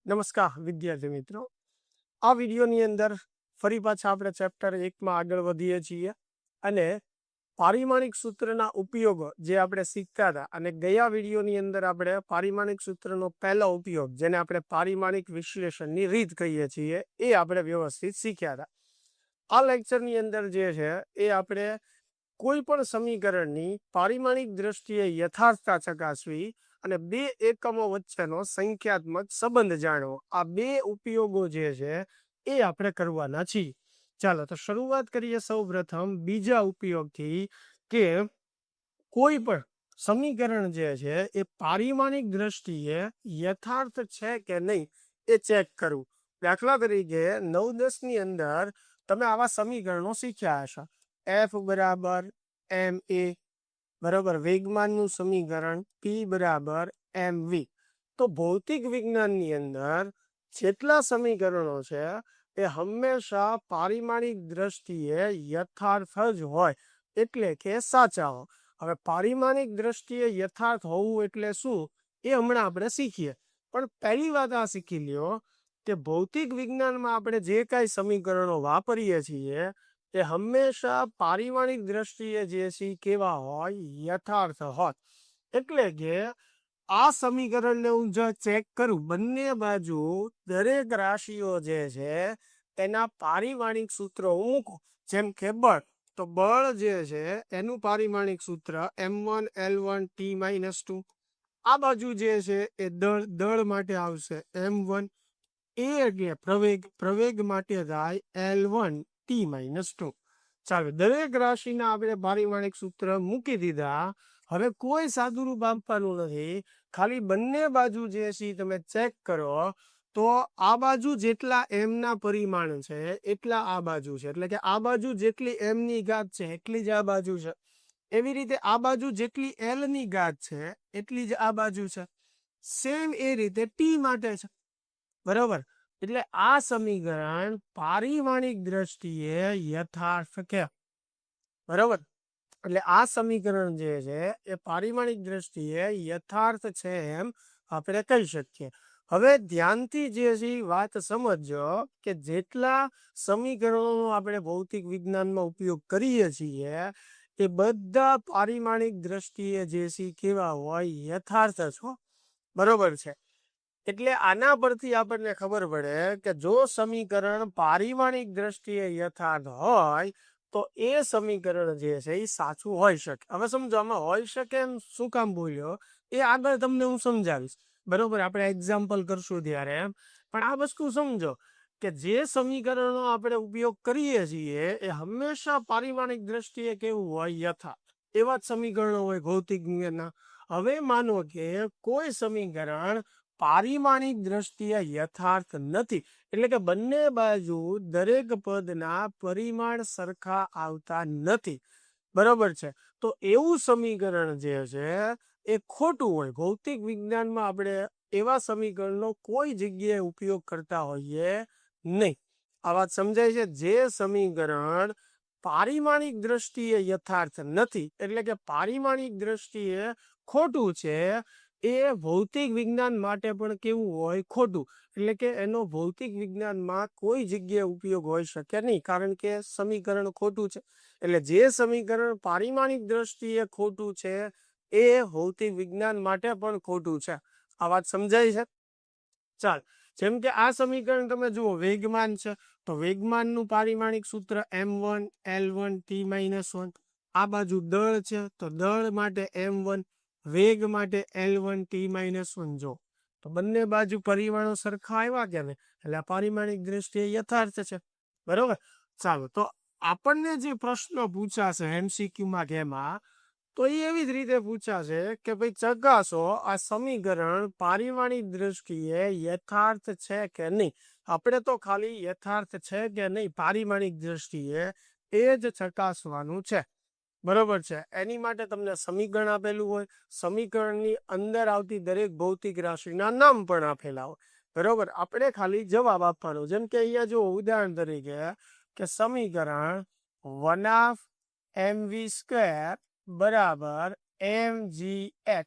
નમસ્કાર વિદ્યાર્થી મિત્રો, આ વિડીયોની અંદર ફરી પાછા આપણે ચેપ્ટર 1માં આગળ વધીએ છીએ અને પારિમાણિક સૂત્રના ઉપયોગો જે આપણે શીખતા હતા અને ગયા વિડીયોની અંદર આપણે પારિમાણિક સૂત્રનો પહેલો ઉપયોગ જેને આપણે પારિમાણિક વિશ્લેષણની રીત કહીએ છીએ એ આપણે વ્યવસ્થિત શીખ્યા હતા. આ લેક્ચરની અંદર જે છે એ આપણે કોઈ પણ સમીકરણની પારિમાણિક દ્રષ્ટિએ યથાર્થતા ચકાસવી અને બે એકમો વચ્ચેનો સંખ્યાત્મક સંબંધ જાણવો, આ બે ઉપયોગો જે છે એ આપણે કરવાના છીએ. ચાલો તો શરૂઆત કરીએ સૌ પ્રથમ બીજા ઉપયોગથી કે કોઈ પણ સમીકરણ જે છે એ પારિમાણિક દ્રષ્ટિએ યથાર્થ છે કે નહીં એ ચેક કરવું. દાખલા તરીકે 9-10 ની અંદર તમે આવા સમીકરણો શીખ્યા હશો. F બરાબર ma બરાબર વેગમાનનું સમીકરણ P બરાબર mv. તો ભૌતિક વિજ્ઞાનની અંદર જેટલા સમીકરણો છે એ હંમેશા પારિમાણિક દ્રષ્ટિએ યથાર્થ જ હોય, એટલે કે સાચા હોય. હવે પારિમાણિક દ્રષ્ટિએ યથાર્થ હોવું એટલે શું એ હમણાં આપણે શીખીએ, પણ પહેલી વાત આ શીખી લ્યો કે ભૌતિક વિજ્ઞાનમાં આપણે જે કાંઈ સમીકરણો વાપરીએ છીએ તે હંમેશા પારિમાણિક દ્રષ્ટિએ જે છે કેવા હોય, યથાર્થ હોય. એટલે કે આ સમીકરણને હું જો ચેક કરું, બંને બાજુ દરેક રાશિઓ જે છે તેના પારિમાણિક સૂત્રો હું મૂકું, જેમ કે બળ, તો બળ જે છે એનું પારિમાણિક સૂત્ર m1L1T-2. આ બાજુ જે છે એ દળ માટે આવશે m1. એ એટલે પ્રવેગ માટે થાય L1T-2. ચાલો, દરેક રાશિના આપણે પારિમાણિક સૂત્ર મૂકી દીધા. હવે કોઈ સાદુરૂપ આપવાનું નથી, ખાલી બંને બાજુ જે છે તમે ચેક કરો તો આ બાજુ જેટલા m ના પરિમાણ છે એટલા આ બાજુ છે, એટલે કે આ બાજુ જેટલી m ની ઘાત છે એટલી જ આ બાજુ છે. એવી રીતે આ બાજુ જેટલી l ની ઘાત છે એટલી જ આ બાજુ છે. સેમ એ રીતે t માટે છે, બરાબર. એટલે આ સમીકરણ પારિમાણિક દ્રષ્ટિએ યથાર્થ કે, બરાબર. એટલે આ સમીકરણ જે છે એ પારિમાણિક દ્રષ્ટિએ યથાર્થ છે એમ આપણે કહી શકીએ. હવે ધ્યાનથી જે છે વાત સમજો કે જેટલા સમીકરણોનો આપણે ભૌતિક વિજ્ઞાનમાં ઉપયોગ કરીએ છીએ એ બધા પારિમાણિક દ્રષ્ટિએ જે છે કેવા હોય, યથાર્થ છો, બરોબર છે. એટલે આના પરથી આપણને ખબર પડે કે જો સમીકરણ પારિમાણિક દ્રષ્ટિએ યથાર્થ હોય તો એ સમીકરણ જે છે એ સાચું હોઈ શકે. હવે સમજો આમાં હોઈ શકે એમ શું કામ બોલ્યો એ આગળ તમને હું સમજાવીશ, બરોબર. આપણે એક્ઝામ્પલ કરશું ત્યારે એમ, પણ આ વસ્તુ સમજો કે જે સમીકરણો આપણે ઉપયોગ કરીએ છીએ એ હંમેશા પારિમાણિક દ્રષ્ટિએ કેવું હોય, યથાર્થ. એવા જ સમીકરણો હોય ભૌતિક વિજ્ઞાનના. હવે માનો કે કોઈ સમીકરણ પારિમાણિક દ્રષ્ટિએ યથાર્થ નથી, એટલે કે બંને બાજુ દરેક પદના પરિમાણ સરખા આવતા નથી, બરોબર છે. તો એવું સમીકરણ જે છે એ ખોટું હોય. ભૌતિક વિજ્ઞાનમાં આપણે એવા સમીકરણનો કોઈ જગ્યાએ ઉપયોગ કરતા હોઈએ નહીં. આ વાત સમજાય છે? જે સમીકરણ પારિમાણિક દ્રષ્ટિએ યથાર્થ નથી, એટલે કે પારિમાણિક દ્રષ્ટિએ ખોટું છે, એ ભૌતિક વિજ્ઞાન માટે પણ કેવું હોય, ખોટું. એટલે કે એનો ભૌતિક વિજ્ઞાનમાં કોઈ જગ્યાએ ઉપયોગ હોઈ શકે નહીં, કારણ કે સમીકરણ ખોટું છે. એટલે જે સમીકરણ પારિમાણિક દ્રષ્ટિએ ખોટું છે એ ભૌતિક વિજ્ઞાન માટે પણ ખોટું છે. આ વાત સમજાય છે? ચાલ, જેમ કે આ સમીકરણ તમે જુઓ, વેગમાન છે તો વેગમાનનું પારિમાણિક સૂત્ર m1L1T-1. આ બાજુ દળ છે તો દળ માટે m1, વેગ માટે L1T-1. જો તો બંને બાજુ પરિમાણો સરખા આવ્યા કે નહીં, એટલે આ પારિમાણિક દ્રષ્ટિએ યથાર્થ છે, બરોબર. ચાલો, તો આપણને જે પ્રશ્નો પૂછાશે MCQમાં કે એમાં, તો એ એવી જ રીતે પૂછાશે કે ભાઈ ચકાસો આ સમીકરણ પારિમાણિક દ્રષ્ટિએ યથાર્થ છે કે નહીં. આપણે તો ખાલી યથાર્થ છે કે નહીં પારિમાણિક દ્રષ્ટિએ એ જ ચકાસવાનું છે, બરોબર છે. એની માટે તમને સમીકરણ આપેલું હોય, સમીકરણની અંદર આવતી દરેક ભૌતિક રાશિના નામ પણ આપેલા હોય, બરોબર. આપણે ખાલી જવાબ આપવાનો. જેમ કે અહીંયા જો ઉદાહરણ તરીકે કે સમીકરણ 1/mv² બરાબર mgh,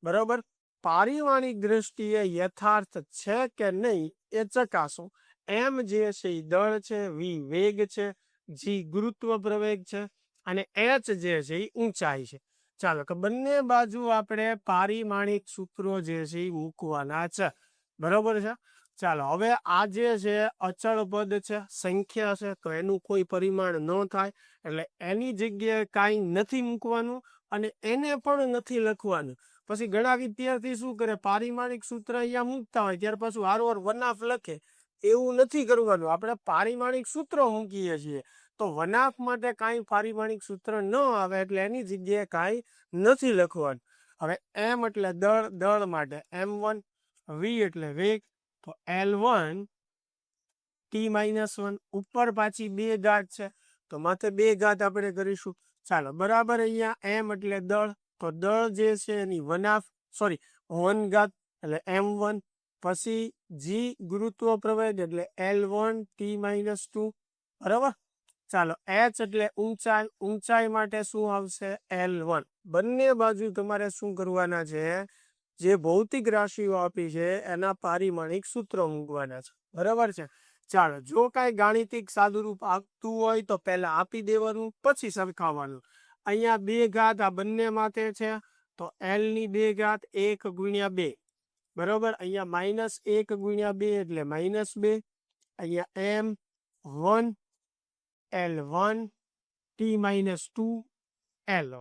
બરોબર. પારિમાણિક દ્રષ્ટિએ યથાર્થ છે કે નહીં એ ચકાસો. એમ જે છે એ દળ છે, વી વેગ છે, જી ગુરુત્વ પ્રવેગ છે અને એચ જે છે એ ઊંચાઈ છે. ચાલો કે બંને બાજુ આપણે પારિમાણિક સૂત્રો જે છે એ મૂકવાના છે. બરોબર છે. ચાલો હવે આ જે છે અચળ પદ છે, સંખ્યા છે, તો એનું કોઈ પરિમાણ ન થાય એટલે એની જગ્યાએ કાંઈ નથી મૂકવાનું અને એને પણ નથી લખવાનું. પછી ઘણા વિદ્યાર્થી શું કરે, પારિમાણિક સૂત્ર અહીંયા મૂકતા હોય ત્યાર પાછું વારંવાર વનાફ લખે. એવું નથી કરવાનું. આપણે પારિમાણિક સૂત્રો મૂકીએ છીએ તો વનાફ માટે કાંઈ પારિમાણિક સૂત્ર ન આવે એટલે એની જગ્યાએ કાંઈ નથી લખવાનું. હવે એમ એટલે દળ, દળ માટે m1, v એટલે વેગ, તો L1 t-1 ઉપર પાછી 2 ઘાત છે તો માથે 2 ઘાત આપણે કરીશું. ચાલો બરાબર. અહીંયા m એટલે દળ, તો દળ જે છે એની વનાફ સોરી 1 ઘાત એટલે m1, પછી g ગુરુત્વ પ્રવેગ એટલે L1 t-2. બરાબર. ચાલો h એટલે ઊંચાઈ, ઊંચાઈ માટે શું આવશે L1. બંને બાજુ તમારે શું કરવાના છે, જે ભૌતિક રાશિઓ આપી છે એના પારિમાણિક સૂત્રો મૂકવાના છે. બરાબર છે. ચાલો જો કાંઈ ગાણિતિક સાદુરૂપ આપતું હોય તો પહેલા આપી દેવાનું, પછી સરખાવવાનું. અહીંયા 2 ઘાત આ બંને માથે છે તો L ની 2 ઘાત 1 ગુણ્યા 2. બરોબર. અહીંયા -1 ગુણ્યા 2 એટલે -2. અહીંયા m1 L1 t-2 L.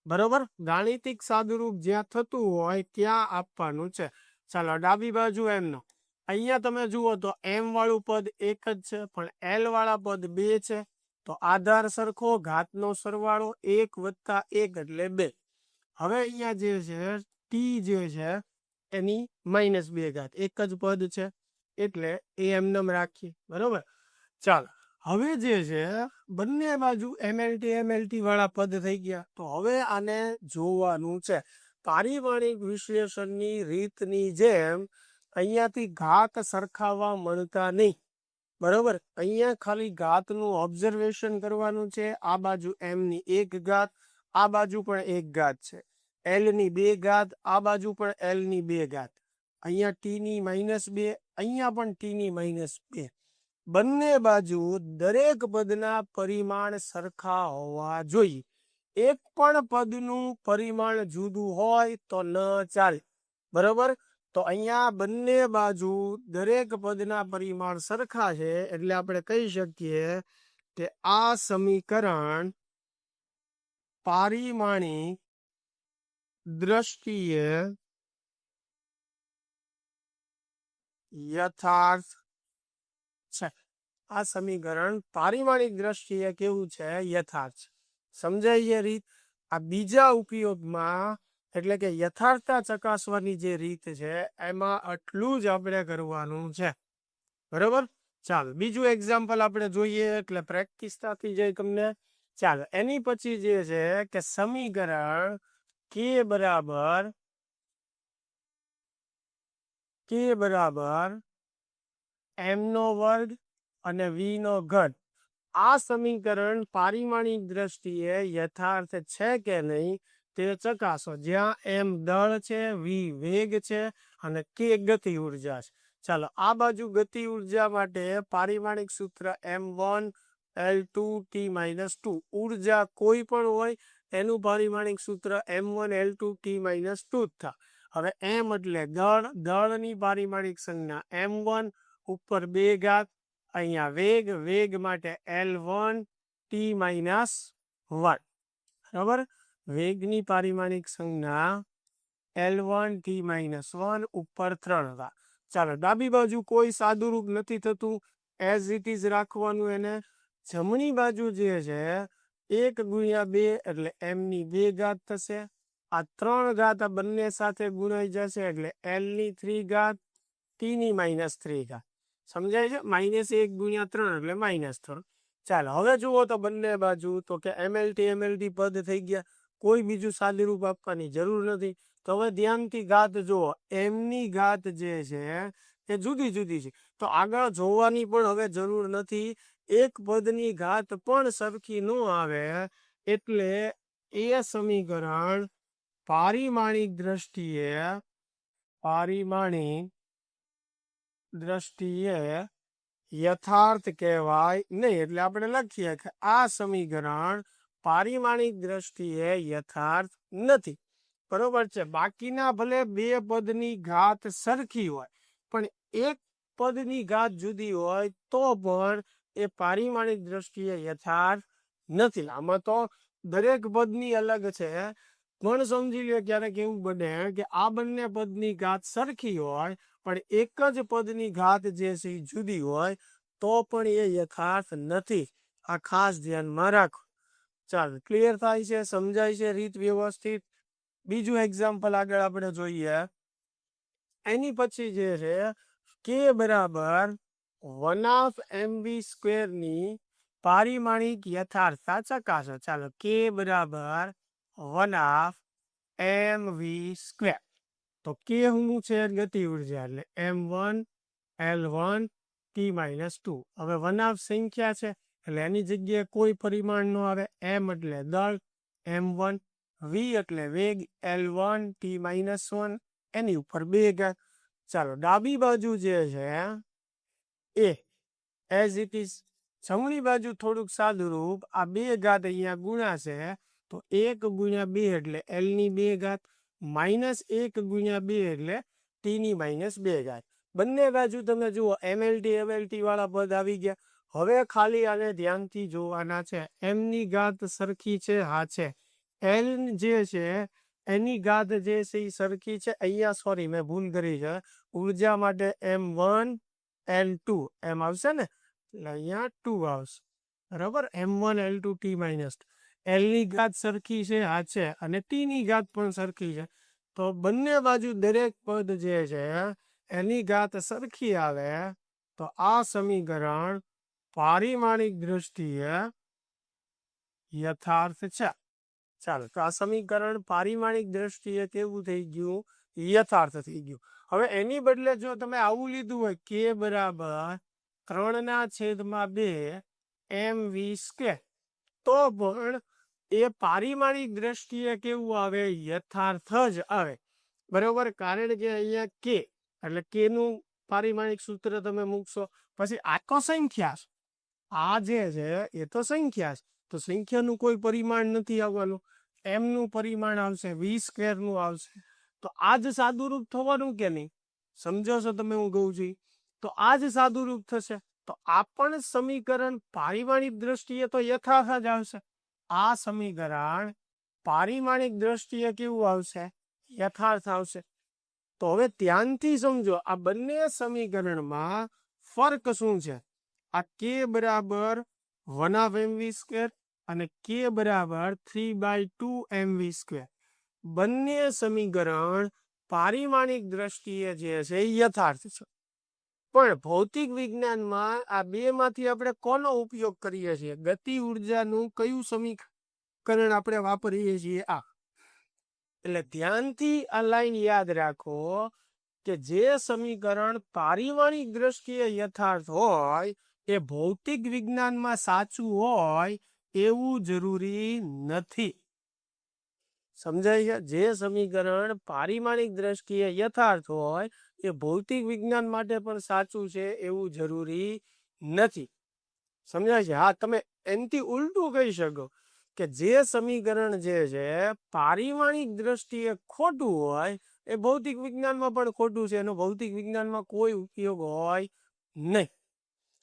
બરોબર. ગાણિતિક સાદુરૂપ જ્યાં થતું હોય ત્યાં આપવાનું છે. ચાલો ડાબી બાજુ એમનો. અહીંયા તમે જુઓ તો m વાળું પદ 1 જ છે પણ L વાળા પદ 2 છે. તો આધાર સરખો, ઘાતનો સરવાળો 1 + 1 એટલે 2. હવે અહીંયા જે છે t જે છે એની -2 ઘાત, એક જ પદ છે એટલે એ એમને રાખીએ. બરોબર. ચાલો હવે જે છે બંને બાજુ MLT વાળા પદ થઈ ગયા. તો હવે આને જોવાનું છે પારિમાણિક વિશ્લેષણની રીતની જેમ. અહીંયાથી ઘાત સરખાવવા મળતા નહીં. બરોબર. અહીંયા ખાલી ઘાતનું ઓબ્ઝર્વેશન કરવાનું છે. આ બાજુ m ની 1 ઘાત, આ બાજુ પણ 1 ઘાત છે. L ની 2 ઘાત, આ બાજુ પણ L ની 2 ઘાત. અહીંયા t ની -2, અહીંયા પણ t ની -2. બંને બાજુ દરેક પદના પરિમાણ સરખા હોવા જોઈએ. એક પણ પદનું પરિમાણ જુદું હોય તો ન ચાલે. બરોબર. તો અહીંયા બંને બાજુ દરેક પદના પરિમાણ સરખા છે એટલે આપણે કહી શકીએ કે આ સમીકરણ પારિમાણિક દ્રષ્ટિએ યથાર્થ છે. આ સમીકરણ પારિમાણિક દ્રષ્ટિએ કેવું છે, યથાર્થ. સમજાય એ રીત. આ બીજા ઉપયોગમાં એટલે કે યથાર્થતા ચકાસવાની જે રીત છે એમાં આટલું જ આપણે કરવાનું છે. બરોબર. ચાલો બીજું એક્ઝામ્પલ આપણે જોઈએ એટલે પ્રેક્ટિસ થતી જાય તમને. ચાલો એની પછી જે છે કે સમીકરણ k બરાબર m² અને v². આ સમીકરણ પારિમાણિક દ્રષ્ટિએ યથાર્થ છે કે નહીં તે ચકાસો. જ્યાં m દળ છે, v વેગ છે અને k ગતિ ઉર્જા છે. ચાલો આ બાજુ ગતિ ઉર્જા માટે પારિમાણિક સૂત્ર m1 L2 t-2. ઉર્જા કોઈ પણ હોય એનું પારિમાણિક સૂત્ર m1 L2 t-2 જ થાય. હવે m એટલે દળ, દળની પારિમાણિક સંજ્ઞા m1 ઉપર 2 ઘાત. અહીંયા વેગ, વેગ માટે L1 t-1. બરાબર. વેગની પારિમાણિક સંજ્ઞા L1 t-1 ઉપર 3 ઘાત. ચાલો ડાબી બાજુ કોઈ સાદુરૂપ નથી થતું, એઝ ઇટ ઇઝ રાખવાનું એને. જમણી બાજુ જે છે 1 ગુણ્યા 2 એટલે m ની 2 ઘાત થશે. આ 3 ઘાત આ બંને સાથે ગુણાઈ જશે એટલે L ની 3 ઘાત, t ની -3 ઘાત. સમજાય છે. -1 ગુણ્યા 3 એટલે -3. ચાલો હવે જુઓ તો બંને બાજુ તો કે MLT પદ થઈ ગયા. કોઈ બીજું સાદુરૂપ આપવાની જરૂર નથી. તો હવે ધ્યાનથી ઘાત જુઓ. m ની ઘાત જે છે એ જુદી જુદી છે તો આગળ જોવાની પણ હવે જરૂર નથી. એક પદની ઘાત પણ સરખી ન આવે એટલે એ સમીકરણ પારિમાણિક દ્રષ્ટિએ પારિમાણિક દ્રષ્ટિએ યથાર્થ કહેવાય નહીં. એટલે આપણે લખીએ કે આ સમીકરણ પારિમાણિક દ્રષ્ટિએ યથાર્થ નથી. બરોબર છે. બાકીના ભલે બે પદની ઘાત સરખી હોય પણ એક પદની ઘાત જુદી હોય તો પણ એ પારિમાણિક દ્રષ્ટિએ યથાર્થ નથી. આમાં તો દરેક પદની અલગ છે પણ સમજી લે ક્યારેક એવું બને કે આ બંને પદની ઘાત સરખી હોય પણ એક જ પદની ઘાત જે છે એ જુદી હોય તો પણ એ યથાર્થ નથી. આ ખાસ ધ્યાનમાં રાખો. ચાલો, ક્લિયર થાય છે, સમજાય છે રીત વ્યવસ્થિત. બીજું એક્ઝામ્પલ આગળ આપણે જોઈએ. એની પછી જે છે કે બરાબર 1/mv² ની પારિમાણિક યથાર્થતા ચકાસો. ચાલો, કે બરાબર 1/mv². તો કે શું છે? ગતિ ઉર્જા એટલે m1 l1 t-2. હવે 1/2 સંખ્યા છે એટલે એની જગ્યાએ કોઈ પરિમાણ ન આવે. m એટલે દળ, m1 v એટલે વેગ, l1 t-1 એની ઉપર 2 ઘાત. ચાલો, ડાબી બાજુ જે છે એ એઝ ઇટ ઇઝ. જમણી બાજુ થોડુંક સાદું રૂપ. આ 2 ઘાત અહીંયા ગુણાશે તો 1 × 2 એટલે l ની 2 ઘાત -1 × 2 એટલે t-2 ઘાત. બંને બાજુ તમે જુઓ mlt mlt વાળા પદ આવી ગયા. હવે ખાલી આને ધ્યાનથી જોવાના છે. m ની ઘાત સરખી છે? હા છે. l જે છે એની ઘાત જે છે એ સરખી છે. અહીંયા સોરી મેં ભૂલ કરી છે. ઉર્જા માટે m1 l2 એમ આવશે ને, એટલે અહીંયા 2 આવશે. બરાબર, m1 l2 t-2. l ની ઘાત સરખી છે? હા છે. અને t ની ઘાત પણ સરખી છે. તો બંને બાજુ દરેક પદ જે છે એની ઘાત સરખી આવે તો આ સમીકરણ પારિમાણિક દ્રષ્ટિએ યથાર્થ છે. ચાલો, તો આ સમીકરણ પારિમાણિક દ્રષ્ટિએ કેવું થઈ ગયું? યથાર્થ થઈ ગયું. હવે એની બદલે જો તમે આવું લીધું હોય કે બરાબર 3/2 mv², તો પણ એ પારિમાણિક દ્રષ્ટિએ કેવું આવે? યથાર્થ જ આવે. બરોબર, કારણ કે અહીંયા કે એટલે કે નું પારિમાણિક સૂત્ર તમે મૂકશો. પછી આ તો સંખ્યા છે. આ જે છે એ તો સંખ્યા છે, તો સંખ્યાનું કોઈ પરિમાણ નથી આવવાનું. m નું પરિમાણ આવશે, v² નું આવશે. તો આ જ સાદુરૂપ થવાનું કે નહીં? સમજો છો તમે હું કહું છું? તો આ જ સાદુરૂપ થશે. તો આ પણ સમીકરણ પારિમાણિક દ્રષ્ટિએ તો યથાર્થ જ આવશે. આ સમીકરણ પારિમાણિક દ્રષ્ટિએ કેવું આવશે? યથાર્થ આવશે. તો હવે ધ્યાનથી સમજો આ બંને સમીકરણમાં ફર્ક શું છે. આ કે બરાબર 1/mv² અને કે બરાબર 3/2mv². બંને સમીકરણ પારિમાણિક દ્રષ્ટિએ જે છે યથાર્થ છે. પણ ભૌતિક વિજ્ઞાનમાં આ બે માંથી આપણે કોનો ઉપયોગ કરીએ છીએ? ગતિ ઉર્જાનું કયું સમીકરણ આપણે વાપરીએ છીએ? આ. એટલે ધ્યાનથી આ લાઈન યાદ રાખો કે જે સમીકરણ પારિમાણિક દ્રષ્ટિએ યથાર્થ હોય એ ભૌતિક વિજ્ઞાનમાં સાચું હોય એવું જરૂરી નથી. સમજાય છે? જે સમીકરણ પારિમાણિક દ્રષ્ટિએ યથાર્થ હોય એ ભૌતિક વિજ્ઞાન માટે પણ સાચું છે એવું જરૂરી નથી. સમજાય છે? હા, તમે એનથી ઉલટું કહી શકો કે જે સમીકરણ જે છે પારિમાણિક દ્રષ્ટિએ ખોટું હોય એ ભૌતિક વિજ્ઞાનમાં પણ ખોટું છે, એનો ભૌતિક વિજ્ઞાનમાં કોઈ ઉપયોગ હોય નહીં.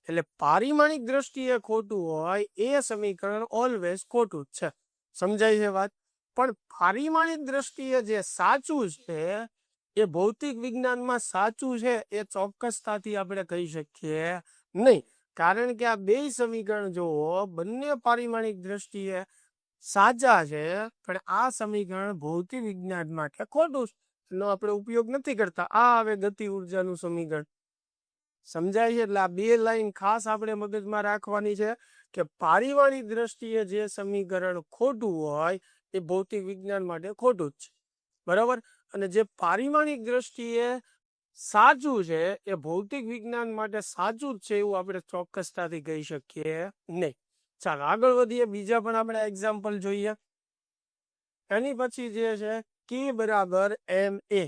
એટલે પારિમાણિક દ્રષ્ટિએ ખોટું હોય એ સમીકરણ ઓલવેઝ ખોટું જ છે. સમજાય છે વાત? પણ પારિમાણિક દ્રષ્ટિએ જે સાચું છે એ ભૌતિક વિજ્ઞાનમાં સાચું છે એ ચોક્કસતાથી આપણે કહી શકીએ નહીં. કારણ કે આ બે સમીકરણ જુઓ, બંને પારિમાણિક દ્રષ્ટિએ સાચા છે પણ આ સમીકરણ ભૌતિક વિજ્ઞાન માટે ખોટું છે, એનો આપણે ઉપયોગ નથી કરતા. આ હવે ગતિ ઉર્જાનું સમીકરણ. સમજાય છે? એટલે આ બે લાઈન ખાસ આપણે મગજમાં રાખવાની છે કે પારિવાણિક દ્રષ્ટિએ જે સમીકરણ ખોટું હોય એ ભૌતિક વિજ્ઞાન માટે ખોટું જ છે. બરાબર? અને જે પારિમાણિક દ્રષ્ટિએ સાચું છે એ ભૌતિક વિજ્ઞાન માટે સાચું જ છે એવું આપણે ચોક્કસતાથી કહી શકીએ નહીં. ચાલો આગળ વધીએ. બીજા પણ આપણે એક્ઝામ્પલ જોઈએ. એની પછી જે છે કે બરાબર ma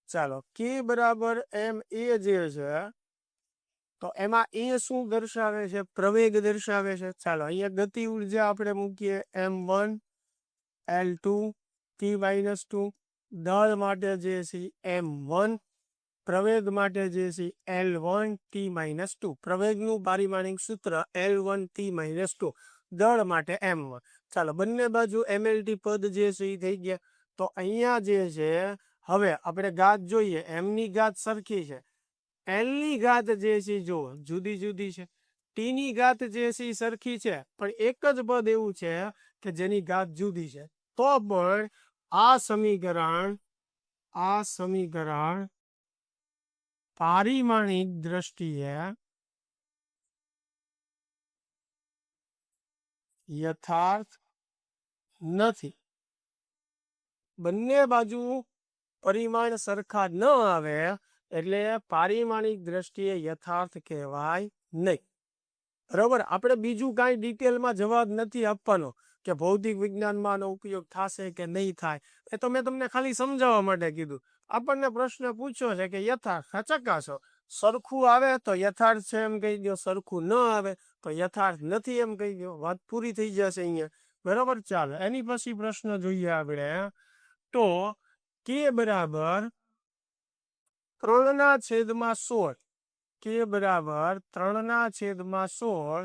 ચાલો કે બરાબર એમ એ જે છે તો એમાં એ શું દર્શાવે છે? પ્રવેગ દર્શાવે છે. ચાલો અહીંયા ગતિ ઉર્જા આપણે મૂકીએ m1 l2 t-2, દળ માટે જે છે m1, પ્રવેગ માટે જે છે l1 t-2. પ્રવેગનું પારિમાણિક સૂત્ર l1 t-2, દળ માટે m1. ચાલો બંને બાજુ mlt પદ જે છે એ થઈ ગયા. તો અહીંયા જે છે હવે આપણે ઘાત જોઈએ, m ની ઘાત સરખી છે, l ની ઘાત જે છે જો જુદી જુદી છે, t ની ઘાત જે છે એ સરખી છે, પણ એક જ પદ એવું છે કે જેની ઘાત જુદી છે. તો પણ આ સમીકરણ પારિમાણિક દ્રષ્ટિએ યથાર્થ નથી. બંને બાજુ પરિમાણ સરખા ન આવે એટલે પારિમાણિક દ્રષ્ટિએ યથાર્થ કહેવાય નહીં. બરોબર, આપણે બીજું કાંઈ ડિટેલમાં જવાબ નથી આપવાનો કે ભૌતિક વિજ્ઞાનમાં આનો ઉપયોગ થશે કે નહીં થાય. એ તો મેં તમને ખાલી સમજાવવા માટે કીધું. આપણને પ્રશ્ન પૂછ્યો છે કે યથાર્થ ચકાસો, સરખું આવે તો યથાર્થ છે એમ કહી દો, સરખું ન આવે તો યથાર્થ નથી એમ કહી દો, વાત પૂરી થઈ જશે અહીંયા. બરોબર, ચાલો એની પછી પ્રશ્ન જોઈએ આપણે. તો કે બરાબર 3/16, કે બરાબર 3/16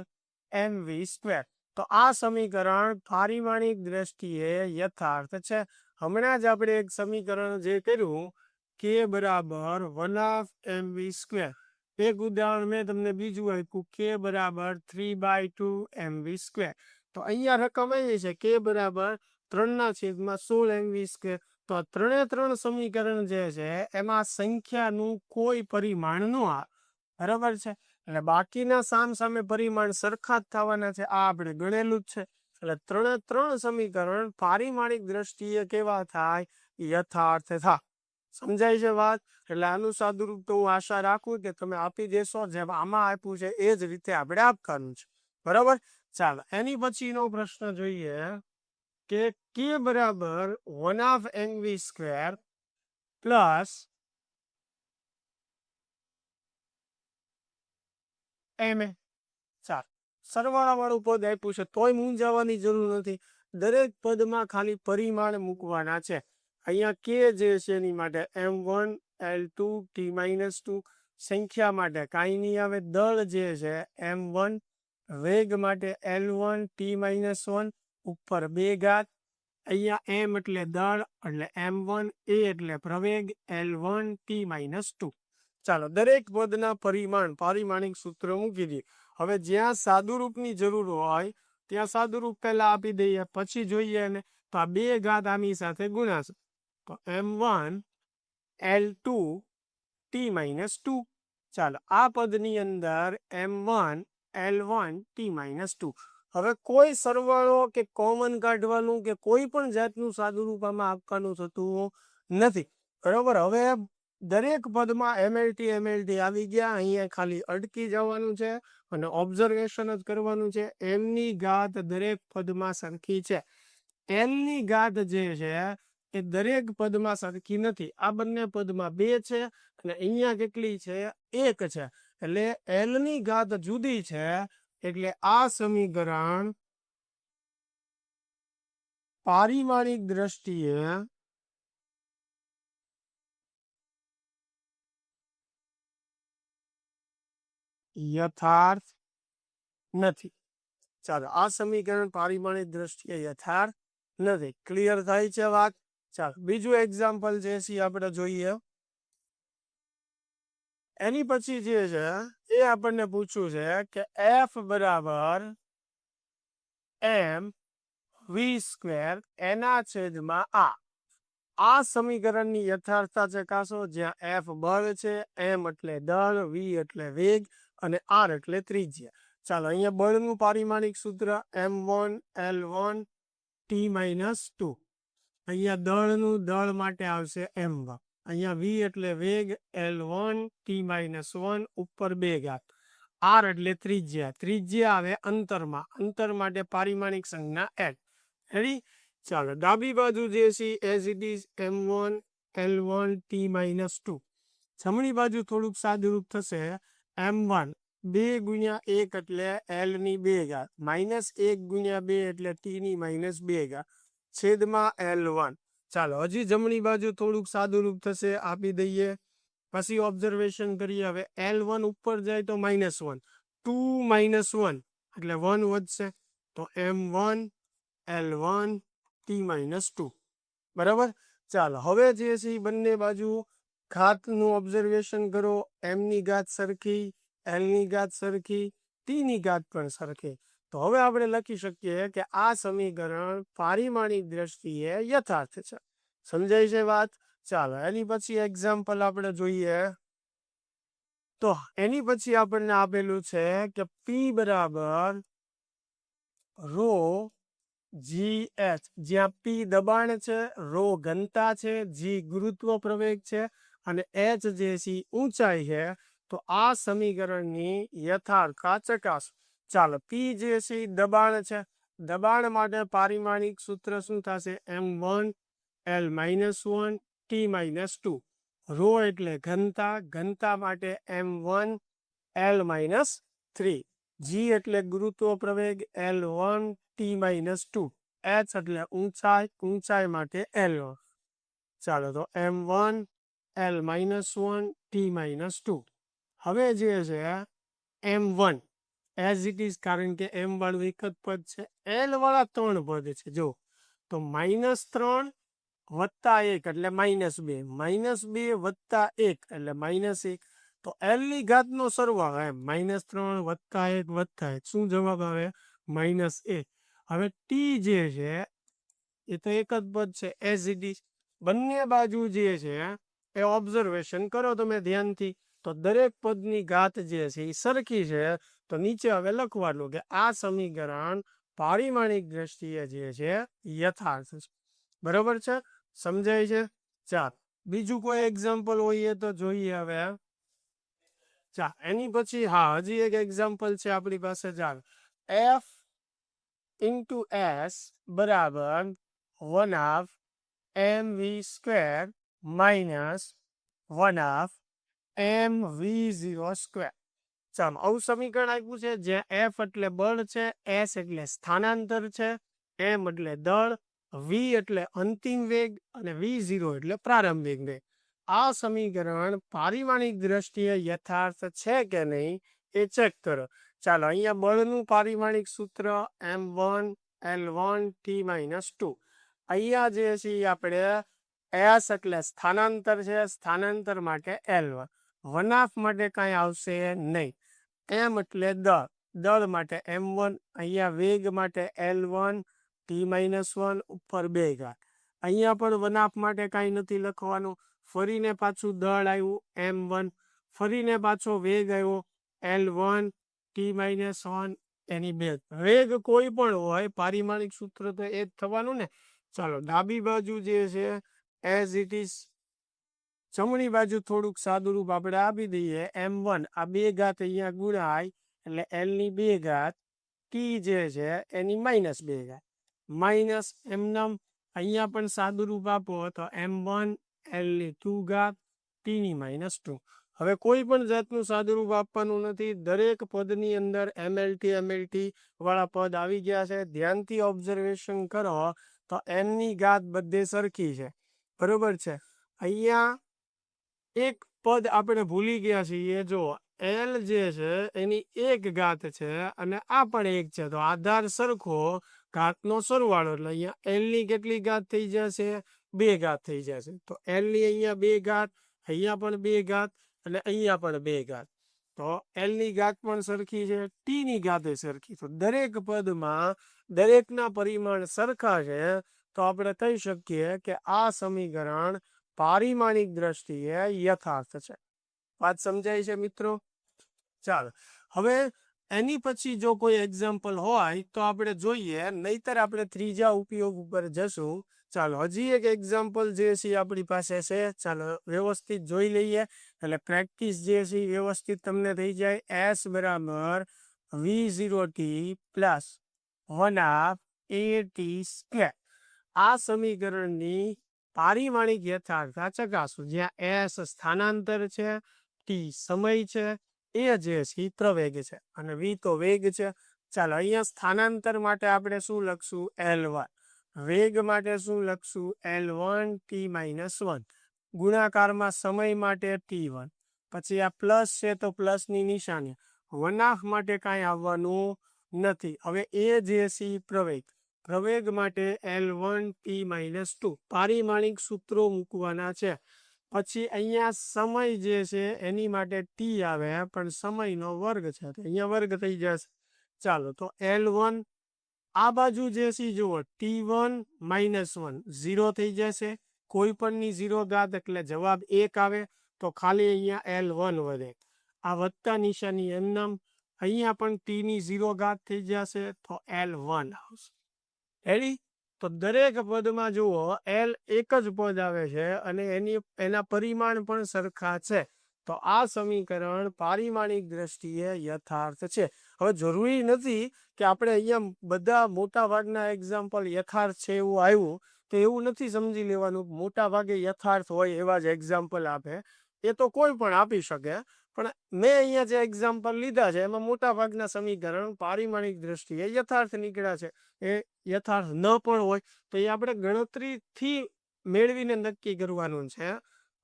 mv². તો આ સમીકરણ પારિમાણિક દ્રષ્ટિએ યથાર્થ છે. હમણાં જ આપણે એક સમીકરણ જે કર્યું કે બરાબર 1/mv², એક ઉદાહરણ મેં તમને બીજું આપ્યું કે બરાબર 3/2 mv². તો અહીંયા રકમ એ છે કે બરાબર 3/16 mv². તો 3 સમીકરણ જે છે એમાં સંખ્યાનું કોઈ પરિમાણ ન આવે. બરાબર છે, એટલે બાકીના સામ સામે પરિમાણ સરખા જ થવાના છે. આ આપણે ગણેલું જ છે. એટલે 3 સમીકરણ પારિમાણિક દ્રષ્ટિએ કેવા થાય? યથાર્થ થાય. સમજાય છે વાત? એટલે આનું સાદુરૂપ તો હું આશા રાખું કે તમે આપી દેશો, જેમ આમાં આપ્યું છે એ જ રીતે આપણે આપવાનું છે. બરાબર, ચાલો એની પછીનો પ્રશ્ન જોઈએ કે કે બરાબર 1/mv² પ્લસ ma. ચાલો સરવાળા વાળું પદ આપ્યું છે તોય મૂંઝાવાની જરૂર નથી. દરેક પદમાં ખાલી પરિમાણ મૂકવાના છે. અહીંયા કે જે છે એની માટે m1 l2 t-2, સંખ્યા માટે કાંઈ નહીં આવે, દળ જે છે m1, વેગ માટે l1 t-1 ઉપર 2 ઘાત. અહીંયા m એટલે દળ એટલે m1, a એટલે પ્રવેગ l1 t-2. ચાલો દરેક પદના પરિમાણ પારિમાણિક સૂત્ર મૂકી દઈએ. હવે જ્યાં સાદુરૂપની જરૂર હોય ત્યાં સાદુરૂપ પહેલા આપી દઈએ, પછી જોઈએ ને તો આ 2 ઘાત આની સાથે ગુણાશે. તો m1 l2 t-2. ચાલો આ પદની અંદર m1 l1 t-2. હવે કોઈ સરવાળો કે કોમન કાઢવાનું કે કોઈ પણ જાતનું સાદુરૂપ આમાં આપવાનું થતું નથી. બરોબર, હવે દરેક પદમાં mlt આવી ગયા. અહીંયા ખાલી અટકી જવાનું છે અને ઓબ્ઝર્વેશન જ કરવાનું છે. m ની ઘાત દરેક પદમાં સરખી છે. l ની ઘાત જે છે એ દરેક પદમાં સરખી નથી. આ બંને પદમાં 2 છે અને અહીંયા કેટલી છે? 1 છે. એટલે l ની ઘાત જુદી છે. એટલે આ સમીકરણ પારિમાણિક દ્રષ્ટિએ યથાર્થ નથી. ચાલો આ સમીકરણ પારિમાણિક દ્રષ્ટિએ યથાર્થ નથી. ક્લિયર થાય છે વાત? ચાલો બીજું એક્ઝામ્પલ જે છે આપણે જોઈએ. એની પછી જે છે એ આપણને પૂછવું છે કે f બરાબર mv² એના છેદમાં આ સમીકરણની યથાર્થતા ચકાસો. જ્યાં f બળ છે, m એટલે દળ, v એટલે વેગ અને r એટલે ત્રિજ્યા. ચાલો અહીંયા બળનું પારિમાણિક સૂત્ર m1 l1 t-2. અહીંયા દળ માટે આવશે m1. અહીંયા v એટલે વેગ, l1 t-1 ઉપર 2 ઘાત, r એટલે ત્રિજ્યા આવે અંતર માટે પારિમાણિક સંજ્ઞા l. રેડી? ચાલો ડાબી બાજુ જે છે as it is m1 L1 T - 2. જમણી બાજુ થોડુંક સાદુરૂપ થશે M1 2 ગુણ્યા 1 એટલે L ની 2 ઘાત -1 ગુણ્યા 2 એટલે T ની -2 ઘાત છેદમાં L1. ચાલો હજી જમણી બાજુ થોડુંક સાદુરૂપ થશે, આપી દઈએ. પછી ઓબ્ઝર્વેશન કરીએ. હવે L1 ઉપર જાય તો -1, 2 - 1 એટલે 1 વધશે, તો M1 L1 T - 2. બરાબર. ચાલો હવે જે છે એ બંને બાજુ ઘાતનું ઓબ્ઝર્વેશન કરો. M ની ઘાત સરખી, L ની ઘાત સરખી, T ની ઘાત પણ સરખી. તો હવે આપણે લખી શકીએ કે આ સમીકરણ પારિમાણિક દ્રષ્ટિએ યથાર્થ છે. સમજાય છે વાત? ચાલો એની પછી એક્ઝામ્પલ આપણે જોઈએ. તો એની પછી આપણને આપેલું છે કે P બરાબર રો GH, જ્યાં P દબાણ છે, રો ઘનતા છે, G ગુરુત્વ પ્રવેગ છે અને H જે છે ઊંચાઈ છે. તો આ સમીકરણની યથાર્થતા ચકાસો. ચાલો P જે છે દબાણ છે, દબાણ માટે પારિમાણિક સૂત્ર શું થશે? M1 L - 1 T - 2. રો એટલે ઘનતા, ઘનતા માટે M1 L - 3. G એટલે ગુરુત્વ પ્રવેગ L1 T - 2. H એટલે ઊંચાઈ, ઊંચાઈ માટે L1. ચાલો તો M1 L - 1 T - 2. હવે જે છે M1 એઝ ઇટ ઇઝ, કારણ કે M વાળું એક જ પદ છે, L વાળા 3 પદ છે. જો તો -3 વત્તા 1 એટલે -2, -2 વત્તા 1 એટલે -1. તો L ની ઘાતનો સરવાળો એમ -3 વત્તા 1 વત્તા 1, શું જવાબ આવે? -1. હવે T જે છે એ તો એક જ પદ છે એઝ ઇટ ઇઝ. બંને બાજુ જે છે એ ઓબ્ઝર્વેશન કરો તમે ધ્યાનથી, તો દરેક પદની ઘાત જે છે એ સરખી છે. તો નીચે હવે લખવાનું કે આ સમીકરણ પારિમાણિક દ્રષ્ટિએ જે છે યથાર્થ છે. બરોબર છે? સમજાય છે? ચાલ બીજું કોઈ એક્ઝામ્પલ હોય તો જોઈએ. હવે ચાલ એની પછી હા હજી એક એક્ઝામ્પલ છે આપણી પાસે. ચાલ F into S બરાબર 1/2 mv² minus 1/2 mv02. ચાલો આવું સમીકરણ આપ્યું છે જ્યાં F એટલે બળ છે, S એટલે સ્થાનાંતર છે, M એટલે દળ, V એટલે અંતિમ વેગ અને V0 એટલે પ્રારંભિક વેગ. આ સમીકરણ પારિમાણિક દ્રષ્ટિએ યથાર્થ છે કે નહીં એ ચેક કરો. ચાલો અહીંયા બળનું પારિમાણિક સૂત્ર M1 L1 T - 2. અહીંયા જે છે આપણે S એટલે સ્થાનાંતર છે, સ્થાનાંતર માટે L1. વનાફ માટે કાંઈ આવશે નહીં. M એટલે દળ, દળ માટે M1. અહીંયા વેગ માટે L1 T - 1 ઉપર 2 ઘાત. અહીંયા પણ વનાફ માટે કાંઈ નથી લખવાનું. ફરીને પાછું દળ આવ્યું M1, ફરીને પાછો વેગ આવ્યો L1 T - 1 એની 2. વેગ કોઈ પણ હોય, પારિમાણિક સૂત્ર તો એ જ થવાનું ને. ચાલો ડાબી બાજુ જે છે એઝ ઇટ ઇઝ, જમણી બાજુ થોડુંક સાદુરૂપ આપણે આપી દઈએ. M1 આ 2 ઘાત અહીંયા ગુણાય એટલે L ની 2 ઘાત, T જે છે એની -2 ઘાત, માઇનસ એમનમ અહીંયા પણ સાદુરૂપ આપો તો M1 L ની 2 ઘાત T ની -2. હવે કોઈ પણ જાતનું સાદુરૂપ આપવાનું નથી. દરેક પદની અંદર MLT વાળા પદ આવી ગયા છે. ધ્યાનથી ઓબ્ઝર્વેશન કરો તો N ની ઘાત બધે સરખી છે. બરોબર છે? અહીંયા એક પદ આપણે ભૂલી ગયા છીએ. જો L જે છે એની 1 ઘાત છે અને આ પણ 1 છે, તો આધાર સરખો, ઘાતનો સરવાળો, એટલે અહીંયા L ની કેટલી ઘાત થઈ જશે? 2 ઘાત થઈ જશે. તો L ની અહીંયા 2 ઘાત, અહીંયા પણ 2 ઘાત અને અહીંયા પણ 2 ઘાત. તો L ની ઘાત પણ સરખી છે, T ની ઘાત સરખી. તો દરેક પદમાં દરેકના પરિમાણ સરખા છે. તો આપણે કહી શકીએ કે આ સમીકરણ પારિમાણિક દ્રષ્ટિએ યથાર્થ છે. વાત સમજાય છે મિત્રો? ચાલો હવે એની પછી જો કોઈ એક્ઝામ્પલ હોય તો આપણે જોઈએ, નહીતર આપણે ત્રીજા ઉપયોગ ઉપર જશું. ચાલો હજી એક એક્ઝામ્પલ જે છે આપણી પાસે છે. ચાલો વ્યવસ્થિત જોઈ લઈએ એટલે પ્રેક્ટિસ જે છે વ્યવસ્થિત તમને થઈ જાય. S બરાબર V0t પ્લસ 1/2 AT². આ સમીકરણની પારિમાણિક યથાર્થતા ચકાસો, જ્યાં એસ સ્થાનાંતર છે, ટી સમય છે, એ જે છે એ પ્રવેગ છે અને વી તો વેગ છે. ચાલો અહીંયા સ્થાનાંતર માટે આપણે શું લખશું? L1. વેગ માટે શું લખશું? L1 t-1. ગુણાકારમાં સમય માટે t1. પછી આ પ્લસ છે તો પ્લસની નિશાની. વનાફ માટે કાંઈ આવવાનું નથી. હવે એ જે છે પ્રવેગ. પ્રવેગ માટે L1 t-2. પારિમાણિક સૂત્રો મૂકવાના છે. પછી અહીંયા સમય જે છે એની માટે ટી આવે, પણ સમયનો વર્ગ છે તો અહીંયા વર્ગ થઈ જશે. ચાલો તો L1 આ બાજુ જે છે જુઓ t1 - 1 0 થઈ જશે. કોઈ પણની 0 ઘાત એટલે જવાબ 1 આવે. તો ખાલી અહીંયા L1 વધે. આ વત્તા નિશાની એમનામ. અહીંયા પણ t ની 0 ઘાત થઈ જશે તો L1 આવશે. રેડી? તો દરેક પદમાં જુઓ L એક જ પદ આવે છે અને એના પરિમાણ પણ સરખા છે. તો આ સમીકરણ પારિમાણિક દ્રષ્ટિએ યથાર્થ છે. હવે જરૂરી નથી કે આપણે અહીંયા બધા મોટા ભાગના એક્ઝામ્પલ યથાર્થ છે એવું આવ્યું તો એવું નથી સમજી લેવાનું મોટા ભાગે યથાર્થ હોય એવા જ એક્ઝામ્પલ આપે. એ તો કોઈ પણ આપી શકે, પણ મેં અહીંયા જે એક્ઝામ્પલ લીધા છે એમાં મોટા ભાગના સમીકરણ પારિમાણિક દ્રષ્ટિએ યથાર્થ નીકળ્યા છે. એ યથાર્થ ન પણ હોય તો એ આપણે ગણતરીથી મેળવીને નક્કી કરવાનું છે,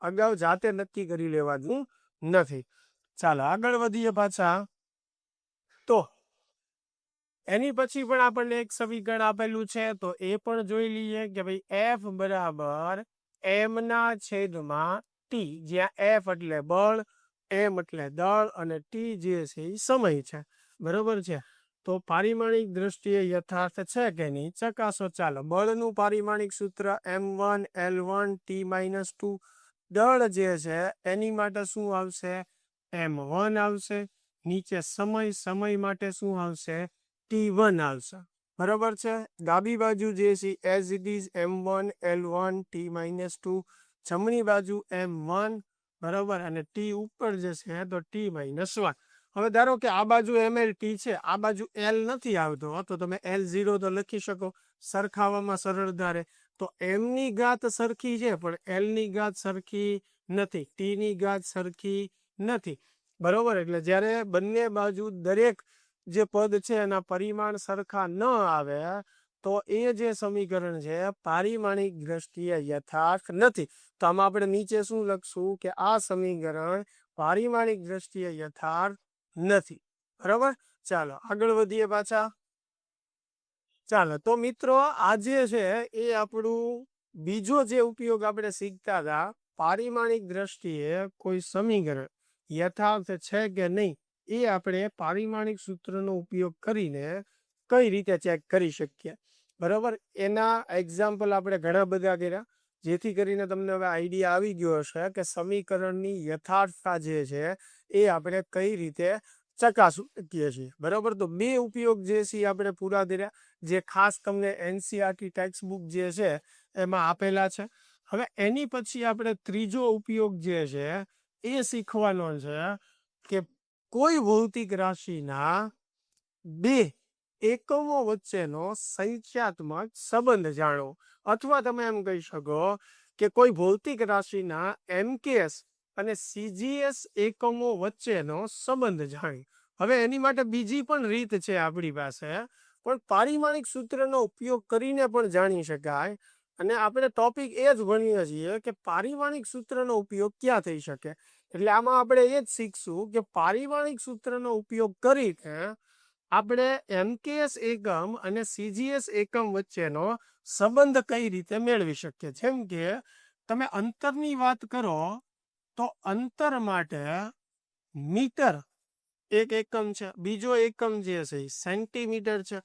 અગાઉ જાતે નક્કી કરી લેવાનું નથી. ચાલો આગળ વધીએ પાછા. તો એની પછી પણ આપણને એક સમીકરણ આપેલું છે તો એ પણ જોઈ લઈએ કે ભાઈ F બરાબર m/t, જ્યાં F એટલે બળ, m એટલે દળ અને t જે છે એ સમય છે. બરોબર છે? તો પારિમાણિક દ્રષ્ટિએ યથાર્થ છે કે નહીં ચકાસો. ચાલો બળનું પારિમાણિક સૂત્ર m1 L1 t-2. દળ જે છે એની માટે શું આવશે? m1 આવશે. નીચે સમય માટે શું આવશે? t1 આવશે. બરોબર છે? ડાબી બાજુ જે છે as it is m1 L1 t-2. જમણી બાજુ m1 બરોબર અને t ઉપર જશે તો t-1. હવે ધારો કે આ બાજુ mlt છે, આ બાજુ l નથી આવતો તો તમે L0 તો લખી શકો સરખાવવામાં સરળતા રહે. તો m ની ઘાત સરખી છે પણ l ની ઘાત સરખી નથી, t ની ઘાત સરખી નથી. બરોબર? એટલે જ્યારે બંને બાજુ દરેક જે પદ છે એના પરિમાણ સરખા ન આવે તો એ જે સમીકરણ છે પારિમાણિક દ્રષ્ટિએ યથાર્થ નથી. તો આમાં આપણે નીચે શું લખશું કે આ સમીકરણ પારિમાણિક દ્રષ્ટિએ યથાર્થ નથી. બરાબર? ચાલો આગળ વધીએ પાછા. ચાલો તો મિત્રો આજે છે એ આપણું બીજો જે ઉપયોગ આપણે શીખતા હતા, પારિમાણિક દ્રષ્ટિએ કોઈ સમીકરણ યથાર્થ છે કે નહીં એ આપણે પારિમાણિક સૂત્રનો ઉપયોગ કરીને કઈ રીતે ચેક કરી શકીએ. બરાબર? એના એક્ઝામ્પલ આપણે ઘણા બધા કર્યા, જેથી કરીને તમને હવે આઈડિયા આવી ગયો હશે કે સમીકરણની યથાર્થતા જે છે એ આપણે કઈ રીતે ચકાસી શકીએ છીએ. બરાબર? તો બે ઉપયોગ જે છે આપણે પૂરા કર્યા, જે ખાસ તમને NCERT ટેક્સ્ટબુક જે છે એમાં આપેલા છે. હવે એની પછી આપણે ત્રીજો ઉપયોગ જે છે એ શીખવાનો છે કે કોઈ ભૌતિક રાશિના બે એકમો વચ્ચેનો સંખ્યાત્મક સંબંધ જાણો, અથવા તમે એમ કહી શકો કે કોઈ ભૌતિક રાશિના MKS અને CGS એકમો વચ્ચેનો સંબંધ જાણી. હવે એની માટે બીજી પણ રીત છે આપણી પાસે, પણ પારિમાણિક સૂત્રનો ઉપયોગ કરીને પણ જાણી શકાય. અને આપણે ટોપિક એ જ ભણીએ છીએ કે પારિમાણિક સૂત્રનો ઉપયોગ ક્યાં થઈ શકે. એટલે આમાં આપણે એ જ શીખશું કે પારિમાણિક સૂત્રનો ઉપયોગ કરીને આપણે MKS એકમ અને CGS એકમ વચ્ચેનો સંબંધ કઈ રીતે મેળવી શકીએ. જેમ કે તમે અંતરની વાત કરો તો અંતર માટે મીટર એક એકમ છે, બીજો એકમ જે છે સેન્ટીમીટર છે.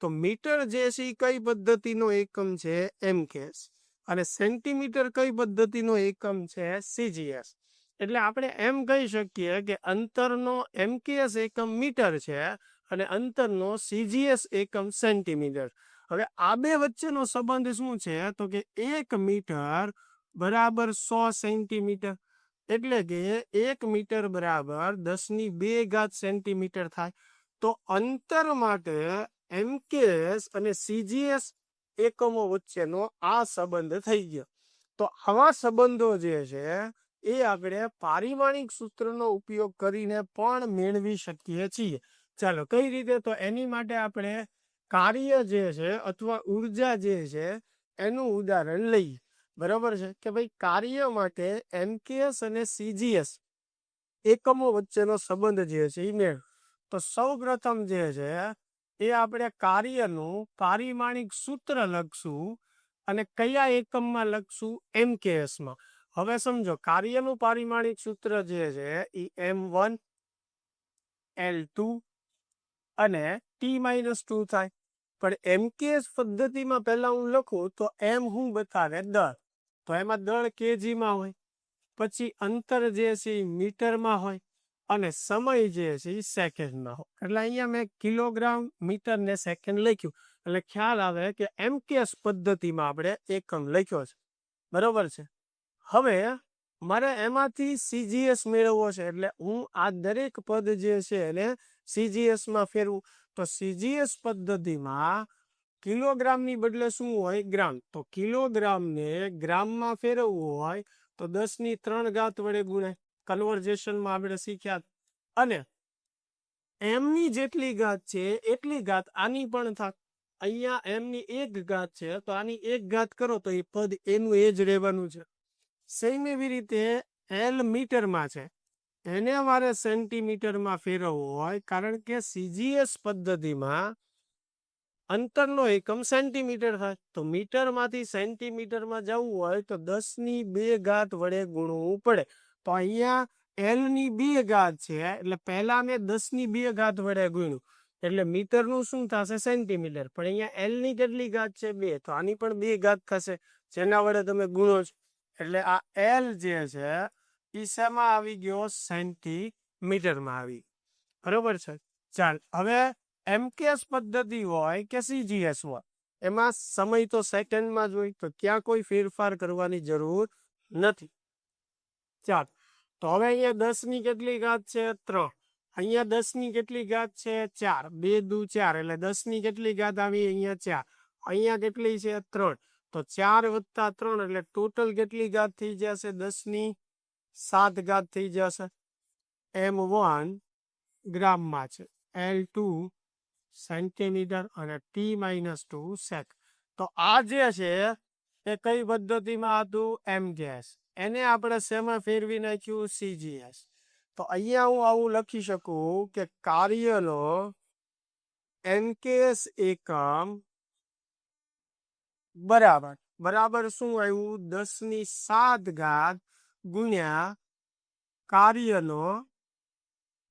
તો મીટર જે છે કઈ પદ્ધતિનો એકમ છે? MKS. અને સેન્ટીમીટર કઈ પદ્ધતિનો એકમ છે? CGS. એટલે આપણે એમ કહી શકીએ કે અંતરનો MKS એકમ મીટર છે અને અંતરનો CGS એકમ સેન્ટીમીટર. હવે આ બે વચ્ચેનો સંબંધ શું છે? તો કે 1 મીટર બરાબર 100 સેન્ટીમીટર. એટલે કે 1 મીટર બરાબર 10⁵ સેન્ટીમીટર થાય. તો અંતર માટે MKS અને CGS એકમો વચ્ચેનો આ સંબંધ થઈ ગયો. તો આવા સંબંધો જે છે એ આપણે પારિમાણિક સૂત્રનો ઉપયોગ કરીને પણ મેળવી શકીએ છીએ. ચાલો કઈ રીતે? તો એની માટે આપણે કાર્ય જે છે અથવા ઉર્જા જે છે એનું ઉદાહરણ લઈએ. બરાબર છે કે ભાઈ કાર્ય માટે એમકેએસ અને સીજીએસ એકમો વચ્ચેનો સંબંધ જે છે એ મેળ. તો સૌ પ્રથમ જે છે એ આપણે કાર્યનું પારિમાણિક સૂત્ર લખશું અને કયા એકમમાં લખશું? એમકેએસમાં. હવે સમજો કાર્યનું પારિમાણિક સૂત્ર જે છે એ M1 L2 અને T-2 થાય. પણ એમકેએસ પદ્ધતિમાં પહેલા હું લખું તો એમ હું બતાવે દળ, તો એમાં દળ કેજીમાં હોય, પછી અંતર જે છે એ મીટરમાં હોય અને સમય જે છે એ સેકન્ડમાં હોય. એટલે અહીંયા મેં કિલોગ્રામ, મીટર ને સેકન્ડ લખ્યું એટલે ખ્યાલ આવે કે એમકેએસ પદ્ધતિમાં આપણે એકમ લખ્યો છે. બરોબર છે. હવે મારે એમાંથી સીજીએસ મેળવવો છે એટલે હું આ દરેક પદ જે છે એને સીજીએસમાં ફેરવું. તો સીજીએસ પદ્ધતિમાં કિલોગ્રામની બદલે શું હોય? ગ્રામ. તો કિલોગ્રામને ગ્રામમાં ફેરવવું હોય તો 10⁻³ વડે ગુણાય. કન્વર્ઝેશનમાં આપણે શીખ્યા. અને એમની જેટલી ઘાત છે એટલી ઘાત આની પણ થાય. અહીંયા એમની 1 ઘાત છે તો આની 1 ઘાત કરો તો એ પદ એનું એ જ રહેવાનું છે. સેમ એવી રીતે એલ મીટરમાં છે, એને મારે સેન્ટીમીટરમાં ફેરવવું હોય કારણ કે સીજીએસ પદ્ધતિમાં અંતરનો એકમ સેન્ટીમીટર થાય. તો મીટરમાંથી સેન્ટીમીટરમાં જવું હોય તો 10⁻² વડે ગુણવું પડે. તો અહીંયા એલ ની 2 ઘાત છે એટલે પહેલા મેં 10⁻² વડે ગુણ્યું એટલે મીટરનું શું થશે? સેન્ટીમીટર. પણ અહીંયા એલ ની કેટલી ઘાત છે? 2. તો આની પણ 2 ઘાત થશે જેના વડે તમે ગુણો છો. એટલે આ એલ જે છે એ શેમાં આવી ગયો? સેન્ટીમીટરમાં આવી. બરોબર છે. ચાલ હવે એમકેએસ પદ્ધતિ હોય કે સીજીએસ હોય એમાં સમય તો સેકન્ડમાં જ હોય તો ત્યાં કોઈ ફેરફાર કરવાની જરૂર નથી. ચાલ તો હવે અહીંયા 10 ની કેટલી ઘાત છે? 3. અહીંયા 10 ની કેટલી ઘાત છે? 4. 2 દુ 4 એટલે 10 ની કેટલી ઘાત આવી? અહીંયા 4. અહીંયા કેટલી છે? 3. તો 4 વત્તા 3 એટલે ટોટલ કેટલી ઘાત થઈ જશે? 10⁷ ઘાત થઈ જશે. M1 ગ્રામમાં છે, L2 સેન્ટીમીટર અને T-2 સેક. તો આ જે છે એ કઈ પદ્ધતિમાં હતું? એમકેએસ. એને આપણે શેમાં ફેરવી નાખ્યું? સીજીએસ. તો અહીંયા હું આવું લખી શકું કે કાર્યનો એમકેએસ એકમ બરાબર શું આવ્યું? 10⁷ ઘાત ગુણ્યા કાર્યનો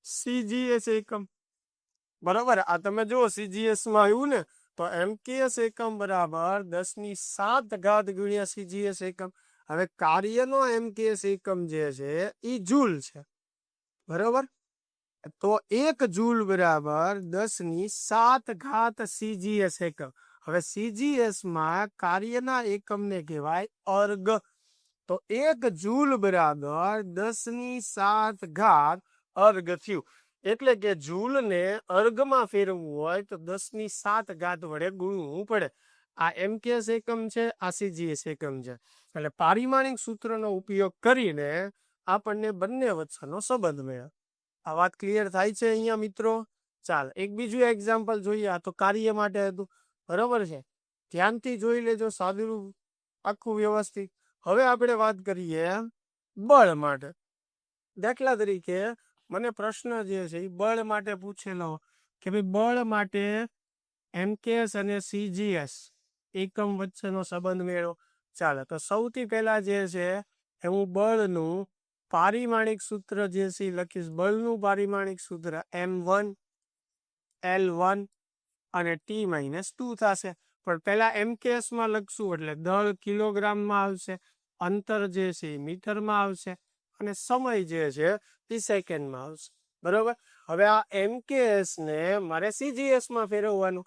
સીજીએસ એકમ. બરાબર. આ તમે જુઓ સીજીએસ માં આવ્યું ને, તો એમકેએસ એકમ બરાબર 10⁷ ઘાત ગુણ્યા સીજીએસ એકમ. હવે કાર્યનો એમકેએસ એકમ જે છે એ જૂલ છે. બરાબર. તો 1 જૂલ બરાબર 10⁷ ઘાત સીજીએસ એકમ. હવે સીજીએસ માં કાર્યના એકમને કહેવાય અર્ગ. તો 1 જૂલ બરાબર 10⁷ ઘાત અર્ગ થયું. એટલે કે જૂલને અર્ગમાં ફેરવવું હોય તો 10⁷ ઘાત વડે ગુણવું પડે. આ એમકેએસ એકમ છે, આ સીજીએસ એકમ છે. એટલે પારિમાણિક સૂત્રનો ઉપયોગ કરીને આપણને બંને વચ્ચેનો સંબંધ મળ્યો. આ વાત ક્લિયર થાય છે અહીંયા મિત્રો? ચાલ એક બીજું એક્ઝામ્પલ જોઈએ. આ તો કાર્ય માટે હતું. બરોબર છે. ધ્યાનથી જોઈ લેજો, સાદું આખું વ્યવસ્થિત. હવે આપણે વાત કરીએ બળ માટે. દાખલા તરીકે મને પ્રશ્ન જે છે એ બળ માટે પૂછેલો કે ભાઈ બળ માટે એમકેએસ અને સીજીએસ એકમ વચ્ચેનો સંબંધ મેળવો. ચાલો તો સૌથી પહેલા જે છે એ હું બળનું પારિમાણિક સૂત્ર જે છે લખીશ. બળનું પારિમાણિક સૂત્ર M1 L1 અને T-2 થશે. પણ પહેલા એમકેએસ માં લખશું એટલે દળ કિલોગ્રામમાં આવશે, અંતર જે છે એ મીટરમાં આવશે અને સમય જે છે એ સેકન્ડમાં આવશે. બરોબર. હવે આ એમકેએસ ને મારે સીજીએસ માં ફેરવવાનું.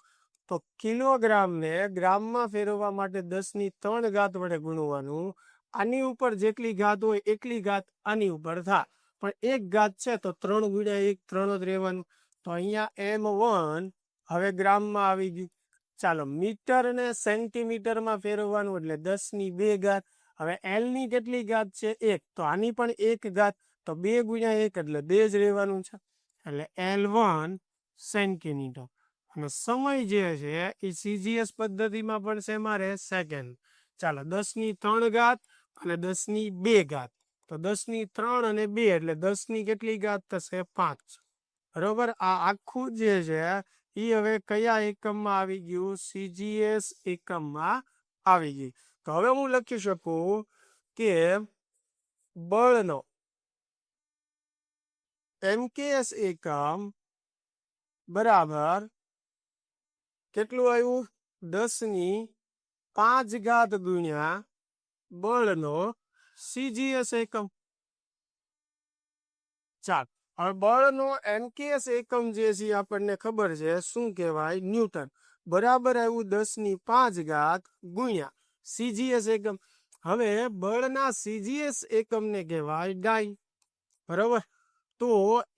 તો કિલોગ્રામને ગ્રામમાં ફેરવવા માટે 10⁻³ ઘાત વડે ગુણવાનું. આની ઉપર જેટલી ઘાત હોય એટલી ઘાત આની ઉપર થાય. પણ 1 ઘાત છે તો 3 × 1 3 જ રહેવાનું. તો અહીંયા M1 હવે ગ્રામમાં આવી ગયું. ચાલો મીટર ને સેન્ટીમીટરમાં ફેરવવાનું એટલે 10⁻² ઘાત. હવે એલ ની કેટલી ઘાત છે 1, તો આની પણ 1 ઘાત, તો 2 ગુણ્યા 1 એટલે 2 જ રહેવાનું છે, એટલે L1 સેન્ટીમીટર. અને સમય જે છે એ સીજીએસ પદ્ધતિમાં પણ શેમાં રહે? સેકન્ડ. ચાલો 10 ની 3 ઘાત અને 10 ની 2 ઘાત, તો 10 ની 3 અને 2 એટલે 10 ની કેટલી ઘાત થશે? 5. બરોબર. આ આખું જે છે એ હવે કયા એકમમાં આવી ગયું? સીજીએસ એકમમાં આવી ગઈ. તો હવે હું લખી શકું કે બળનો એમકેએસ એકમ બરાબર કેટલું આવ્યું? 10 ની 5 ઘાત ગુણ્યા બળનો સીજીએસ એકમ. ચાલ, હવે બળનો એમકેએસ એકમ જે છે આપણને ખબર છે શું કહેવાય? ન્યૂટન. બરાબર આવ્યું 10 ની 5 ઘાત ગુણ્યા સીજીએસ એકમ. હવે બળના સીજીએસ એકમને કહેવાય ડાઈ. બરાબર. તો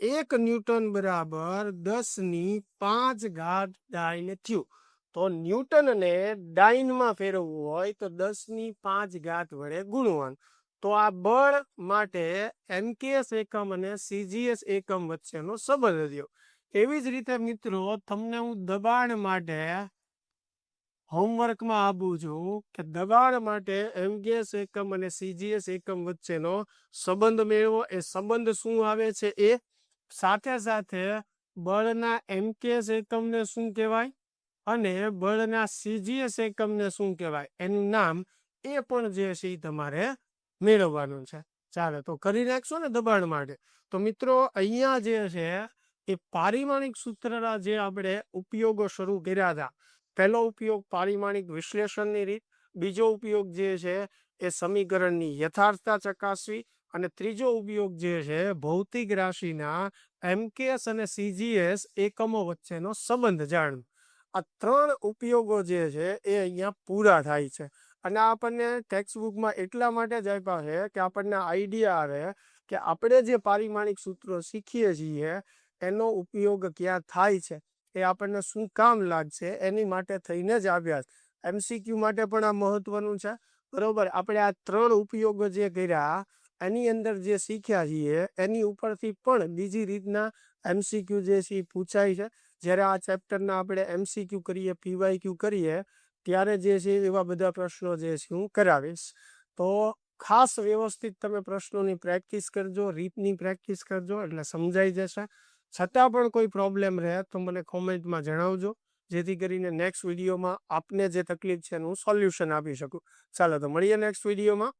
1 ન્યૂટન બરાબર 10 ની 5 ઘાત ડાઈને થયું. તો ન્યૂટનને ડાઈનમાં ફેરવવું હોય તો 10 ની 5 ઘાત વડે ગુણવાનું. તો આ બળ માટે એમકેએસ એકમ અને સીજીએસ એકમ વચ્ચેનો સંબંધ થયો. એવી જ રીતે મિત્રો તમને હું દબાણ માટે હોમવર્કમાં આપું છું કે દબાણ માટે એમકેએસ એકમ અને સીજીએસ એકમ વચ્ચેનો સંબંધ મેળવો. એ સંબંધ શું આવે છે? એ સાથે સાથે બળના એમકેએસ એકમને શું કહેવાય અને બળના સીજીએસ એકમને શું કહેવાય એનું નામ એ પણ જે છે એ તમારે મેળવવાનું છે. ચાલો તો કરી નાખશો ને દબાણ માટે. તો મિત્રો અહીંયા જે છે એ પારિમાણિક સૂત્રના જે આપણે ઉપયોગો શરૂ કર્યા હતા. પહેલો ઉપયોગ પારિમાણિક વિશ્લેષણની રીત, બીજો ઉપયોગ જે છે એ સમીકરણની યથાર્થતા ચકાસવી, અને ત્રીજો ઉપયોગ જે છે ભૌતિક રાશિના એમકેએસ અને સીજીએસ એકમો વચ્ચેનો સંબંધ જાણવો. આ 3 ઉપયોગો જે છે એ અહીંયા પૂરા થાય છે. અને આપણને ટેક્સ્ટબુકમાં એટલા માટે જ આપ્યા છે કે આપણને આઈડિયા આવે કે આપણે જે પારિમાણિક સૂત્રો શીખીએ છીએ એનો ઉપયોગ ક્યાં થાય છે, એ આપણને શું કામ લાગશે, એની માટે થઈને જ આવ્યા. એમસીક્યુ માટે પણ આ મહત્વનું છે. બરોબર. આપણે આ 3 ઉપયોગો જે કર્યા એની અંદર જે શીખ્યા છીએ એની ઉપરથી પણ બીજી રીતના એમસીક્યુ જે છે પૂછાય છે. જ્યારે આ ચેપ્ટરના આપણે એમસીક્યુ કરીએ, પીવાયક્યુ કરીએ ત્યારે જે છે એવા બધા પ્રશ્નો જે છે હું કરાવીશ. તો ખાસ વ્યવસ્થિત તમે પ્રશ્નોની પ્રેક્ટિસ કરજો, રીતની પ્રેક્ટિસ કરજો, એટલે સમજાઈ જશે. છતાં પણ કોઈ પ્રોબ્લેમ રહે તો મને કોમેન્ટમાં જણાવજો, જેથી કરીને નેક્સ્ટ વિડીયોમાં આપને જે તકલીફ છે એનું સોલ્યુશન આપી શકું. ચાલો તો મળીએ નેક્સ્ટ વિડીયોમાં.